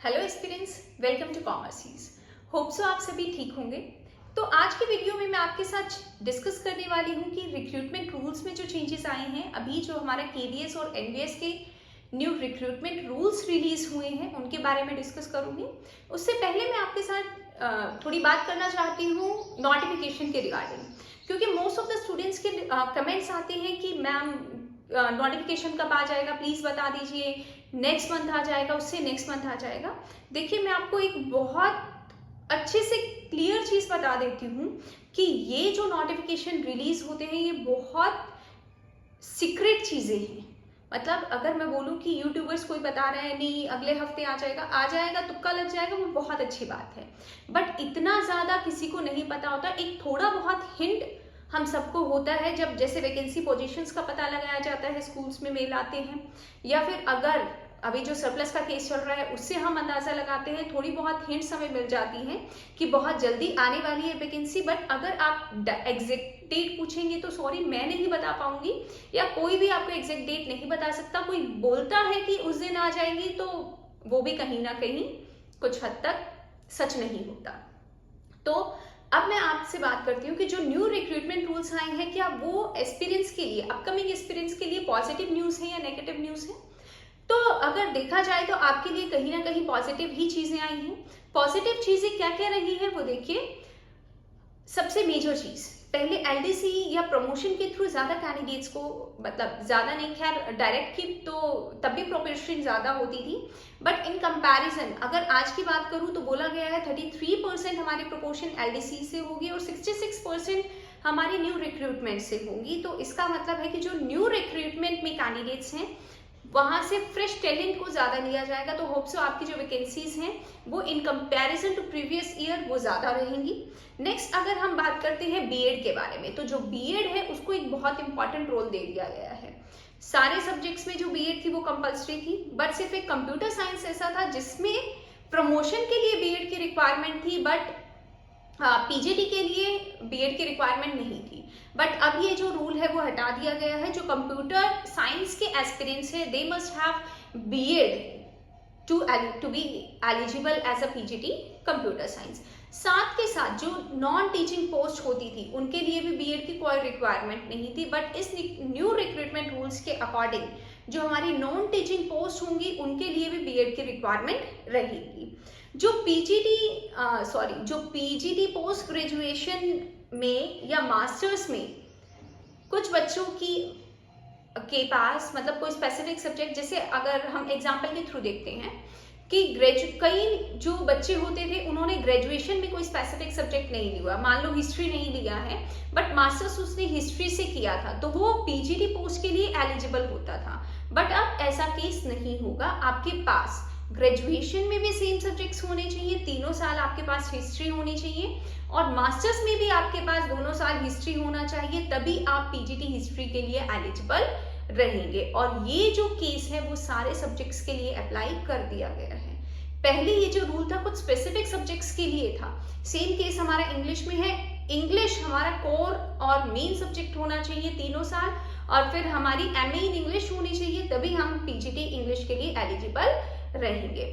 Hello aspirants, welcome to कॉमर्सीज। Hope so आप सभी ठीक होंगे। तो आज के वीडियो में मैं आपके साथ डिस्कस करने वाली हूँ कि रिक्रूटमेंट रूल्स में जो चेंजेस आए हैं, अभी जो हमारे केडीएस और एनवीएस के न्यू रिक्रूटमेंट रूल्स रिलीज हुए हैं उनके बारे में डिस्कस करूँगी। उससे पहले मैं आपके साथ थोड़ी बात करना चाहती हूँ नोटिफिकेशन के रिगार्डिंग, क्योंकि मोस्ट ऑफ द स्टूडेंट्स के कमेंट्स आते हैं कि मैम नोटिफिकेशन कब आ जाएगा, प्लीज बता दीजिए, नेक्स्ट मंथ आ जाएगा, उससे नेक्स्ट मंथ आ जाएगा। देखिए, मैं आपको एक बहुत अच्छे से क्लियर चीज बता देती हूँ कि ये जो नोटिफिकेशन रिलीज होते हैं ये बहुत सीक्रेट चीजें हैं। मतलब अगर मैं बोलूँ कि यूट्यूबर्स कोई बता रहे हैं नहीं अगले हफ्ते आ जाएगा, तुक्का लग जाएगा, वो बहुत अच्छी बात है, बट इतना ज्यादा किसी को नहीं पता होता। एक थोड़ा बहुत हिंट हम सबको होता है, जब जैसे वैकेंसी पोजीशंस का पता लगाया जाता है, स्कूल्स में मेल आते हैं, या फिर अगर अभी जो सरप्लस का केस चल रहा है उससे हम अंदाजा लगाते हैं, थोड़ी बहुत हिंट्स हमें मिल जाती हैं कि बहुत जल्दी आने वाली है वैकेंसी। बट अगर आप एग्जैक्ट डेट पूछेंगे तो सॉरी, मैं नहीं बता पाऊंगी, या कोई भी आपको एग्जैक्ट डेट नहीं बता सकता। कोई बोलता है कि उस दिन आ जाएगी, तो वो भी कहीं ना कहीं कुछ हद तक सच नहीं होता। तो अब मैं आपसे बात करती हूँ कि जो न्यू रिक्रूटमेंट रूल्स आए हैं, क्या वो एक्सपीरियंस के लिए, अपकमिंग एक्सपीरियंस के लिए पॉजिटिव न्यूज है या नेगेटिव न्यूज है। तो अगर देखा जाए तो आपके लिए कहीं ना कहीं पॉजिटिव ही चीजें आई हैं। पॉजिटिव चीजें क्या क्या रही है वो देखिए। सबसे मेजर चीज, पहले एलडीसी या प्रमोशन के थ्रू ज्यादा कैंडिडेट्स को, मतलब ज्यादा नहीं, खैर डायरेक्ट की तो तब भी प्रोपोर्शन ज्यादा होती थी, बट इन कंपैरिजन अगर आज की बात करूं तो बोला गया है 33% हमारी प्रोपोर्शन एलडीसी से होगी और 66% हमारी न्यू रिक्रूटमेंट से होगी। तो इसका मतलब है कि जो न्यू रिक्रूटमेंट में कैंडिडेट्स हैं वहां से फ्रेश टैलेंट को ज्यादा लिया जाएगा। तो होप सो आपकी जो वैकेंसीज हैं वो in comparison to previous year वो ज्यादा रहेंगी। नेक्स्ट अगर हम बात करते हैं बीएड के बारे में, तो जो बीएड है उसको एक बहुत इंपॉर्टेंट रोल दे दिया गया है। सारे सब्जेक्ट्स में जो बीएड थी वो कंपल्सरी थी, बट सिर्फ एक कंप्यूटर साइंस ऐसा था जिसमें प्रमोशन के लिए बीएड की रिक्वायरमेंट थी, बट पीजीटी के लिए बीएड की रिक्वायरमेंट नहीं थी। बट अब ये जो रूल है वो हटा दिया गया है। जो कंप्यूटर साइंस के एस्पिरेंट्स है they must have BEd to be eligible as a PGT computer science. साथ के साथ जो नॉन टीचिंग पोस्ट होती थी उनके लिए भी बीएड की कोई रिक्वायरमेंट नहीं थी, बट इस न्यू रिक्रूटमेंट रूल्स के अकॉर्डिंग जो हमारी नॉन टीचिंग पोस्ट होंगी उनके लिए भी बीएड की रिक्वायरमेंट रहेगी। जो पीजीटी पोस्ट ग्रेजुएशन में या मास्टर्स में कुछ बच्चों के पास, मतलब कोई स्पेसिफिक सब्जेक्ट, जैसे अगर हम एग्जांपल के थ्रू देखते हैं कि कई जो बच्चे होते थे उन्होंने ग्रेजुएशन में कोई स्पेसिफिक सब्जेक्ट नहीं लिया, मान लो हिस्ट्री नहीं लिया है, बट मास्टर्स उसने हिस्ट्री से किया था, तो वो पीजीटी पोस्ट के लिए एलिजिबल होता था। बट अब ऐसा केस नहीं होगा। आपके पास ग्रेजुएशन में भी सेम सब्जेक्ट्स होने चाहिए, 3 साल आपके पास हिस्ट्री होनी चाहिए, और मास्टर्स में भी आपके पास 2 साल हिस्ट्री होना चाहिए, तभी आप पीजीटी हिस्ट्री के लिए एलिजिबल रहेंगे। और ये जो केस है वो सारे सब्जेक्ट्स के लिए अप्लाई कर दिया गया है। पहले ये जो रूल था कुछ स्पेसिफिक सब्जेक्ट्स के लिए था। सेम केस हमारा इंग्लिश में है। इंग्लिश हमारा कोर और मेन सब्जेक्ट होना चाहिए 3 साल, और फिर हमारी एमए इन इंग्लिश होनी चाहिए, तभी हम पीजीटी इंग्लिश के लिए एलिजिबल रहेंगे।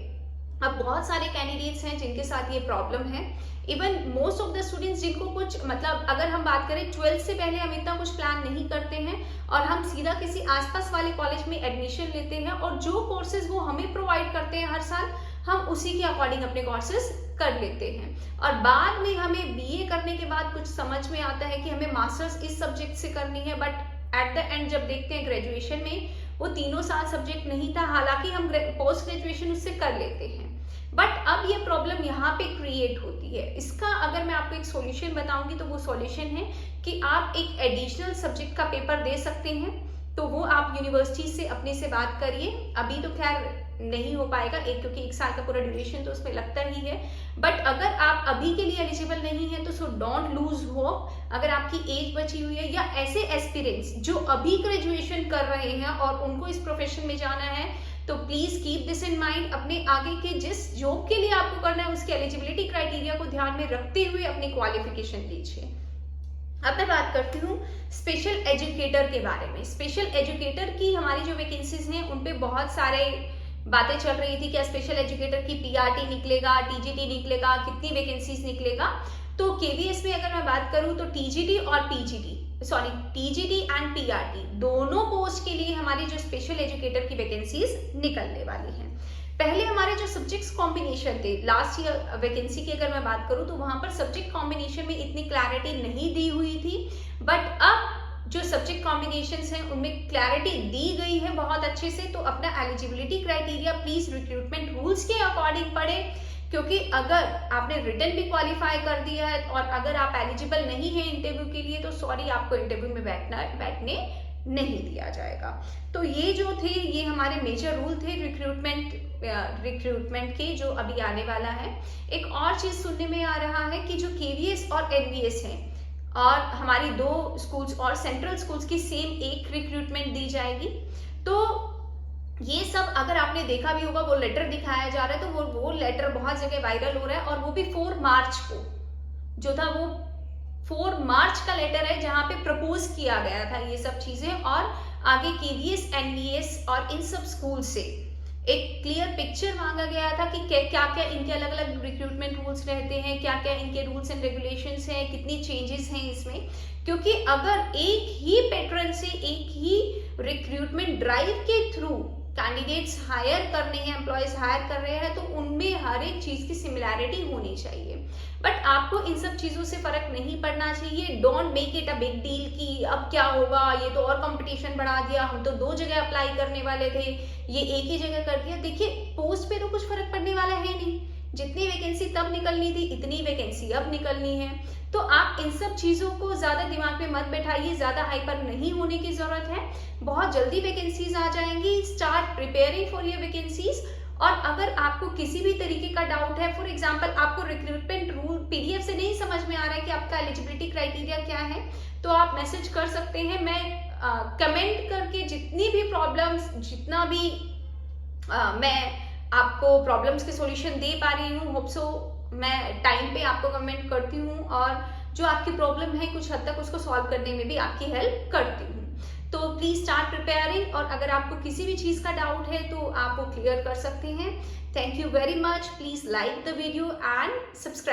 अब बहुत सारे कैंडिडेट्स हैं जिनके साथ ये प्रॉब्लम है। Even most of the students जिनको कुछ, मतलब अगर हम बात करें 12th से पहले हम इतना कुछ प्लान नहीं करते हैं और हम सीधा किसी आसपास वाले कॉलेज में एडमिशन लेते हैं, और जो कोर्सेज वो हमें प्रोवाइड करते हैं हर साल हम उसी के अकॉर्डिंग अपने कोर्सेज कर लेते हैं, और बाद में हमें बीए करने के बाद कुछ समझ में आता है कि हमें मास्टर्स इस सब्जेक्ट से करनी है, बट एट द एंड जब देखते हैं ग्रेजुएशन में वो 3 साल सब्जेक्ट नहीं था, हालांकि हम पोस्ट ग्रेजुएशन उससे कर लेते हैं। बट अब ये प्रॉब्लम यहाँ पे क्रिएट होती है। इसका अगर मैं आपको एक सॉल्यूशन बताऊंगी तो वो सॉल्यूशन है कि आप एक एडिशनल सब्जेक्ट का पेपर दे सकते हैं, तो वो आप यूनिवर्सिटी से अपने से बात करिए। अभी तो खैर नहीं हो पाएगा, क्योंकि 1 साल का पूरा ड्यूरेशन तो उसमें लगता ही है, बट अगर आप अभी के लिए एलिजिबल नहीं है तो सो डोंट लूज होप। अगर आपकी एज बची हुई है, या ऐसे एस्पिरेंट्स जो अभी ग्रेजुएशन कर रहे हैं और उनको इस प्रोफेशन में जाना है, तो please keep this in mind. अपने आगे के जिस जॉब के लिए आपको करना है उसके एलिजिबिलिटी क्राइटेरिया को ध्यान में रखते हुए अपनी क्वालिफिकेशन लीजिए। अब मैं बात करती हूँ स्पेशल एजुकेटर के बारे में। स्पेशल एजुकेटर की हमारी जो वैकेंसीज हैं उन पे बहुत सारे बातें चल रही थी कि स्पेशल एजुकेटर की पीआरटी निकलेगा, टीजीटी निकलेगा, कितनी वैकेंसीज निकलेगा। तो केवीएस में अगर मैं बात करूं तो टीजीटी एंड पीआरटी दोनों पोस्ट के लिए हमारी जो स्पेशल एजुकेटर की वैकेंसीज निकलने वाली हैं। पहले हमारे जो सब्जेक्ट्स कॉम्बिनेशन थे लास्ट ईयर वैकेंसी की अगर मैं बात करूं तो वहां पर सब्जेक्ट कॉम्बिनेशन में इतनी क्लैरिटी नहीं दी हुई थी, बट अब जो सब्जेक्ट कॉम्बिनेशंस हैं उनमें क्लैरिटी दी गई है बहुत अच्छे से। तो अपना eligibility criteria please recruitment rules के अकॉर्डिंग पढ़ें, क्योंकि अगर आपने रिटर्न भी क्वालिफाई कर दिया है और अगर आप एलिजिबल नहीं है इंटरव्यू के लिए तो सॉरी, आपको इंटरव्यू में बैठने नहीं दिया जाएगा। तो ये जो थे ये हमारे मेजर रूल थे रिक्रूटमेंट के जो अभी आने वाला है। एक और चीज सुनने में आ रहा है कि जो केवीएस और एनवीएस हैं और हमारी 2 स्कूल्स और सेंट्रल स्कूल्स की सेम एक रिक्रूटमेंट दी जाएगी। तो ये सब अगर आपने देखा भी होगा, वो लेटर दिखाया जा रहा है तो वो लेटर बहुत जगह वायरल हो रहा है और वो भी 4 मार्च को जो था वो 4 मार्च का लेटर है जहां पे प्रपोज किया गया था ये सब चीजें, और आगे केवीएस एनवीएस और इन सब स्कूल से एक क्लियर पिक्चर मांगा गया था कि क्या क्या इनके अलग अलग रिक्रूटमेंट रूल्स रहते हैं, क्या क्या इनके रूल्स एंड रेगुलेशंस हैं, कितनी चेंजेस हैं इसमें। क्योंकि अगर एक ही पैटर्न से एक ही रिक्रूटमेंट ड्राइव के थ्रू कैंडिडेट्स हायर करने हैं, एम्प्लॉयज हायर कर रहे हैं, तो उनमें हर एक चीज की सिमिलैरिटी होनी चाहिए। बट आपको इन सब चीजों से फर्क नहीं पड़ना चाहिए। Don't make it a big deal कि अब क्या होगा, ये तो और कंपटीशन बढ़ा दिया, हम तो 2 जगह अप्लाई करने वाले थे, ये एक ही जगह कर दिया। देखिए पोस्ट पे तो कुछ फर्क पड़ने वाला है नहीं, जितनी वैकेंसी तब निकलनी थी इतनी वैकेंसी अब निकलनी है। तो आप इन सब चीजों को ज्यादा दिमाग में मत बैठाइए, ज्यादा हाइपर नहीं होने की जरूरत है। बहुत जल्दी वैकेंसीज आ जाएंगी, start preparing for your vacancies. और अगर आपको किसी भी तरीके का डाउट है, फॉर एग्जांपल आपको रिक्रूटमेंट रूल पीडीएफ से नहीं समझ में आ रहा है कि आपका एलिजिबिलिटी क्राइटेरिया क्या है, तो आप मैसेज कर सकते हैं। मैं कमेंट करके जितनी भी प्रॉब्लम्स, जितना भी मैं आपको प्रॉब्लम्स के सॉल्यूशन दे पा रही हूँ, होप सो मैं टाइम पे आपको कमेंट करती हूँ और जो आपकी प्रॉब्लम है कुछ हद तक उसको सॉल्व करने में भी आपकी हेल्प करती हूँ। तो प्लीज स्टार्ट प्रिपेयरिंग, और अगर आपको किसी भी चीज का डाउट है तो आप वो क्लियर कर सकते हैं। Thank you very much. Please like the video and subscribe.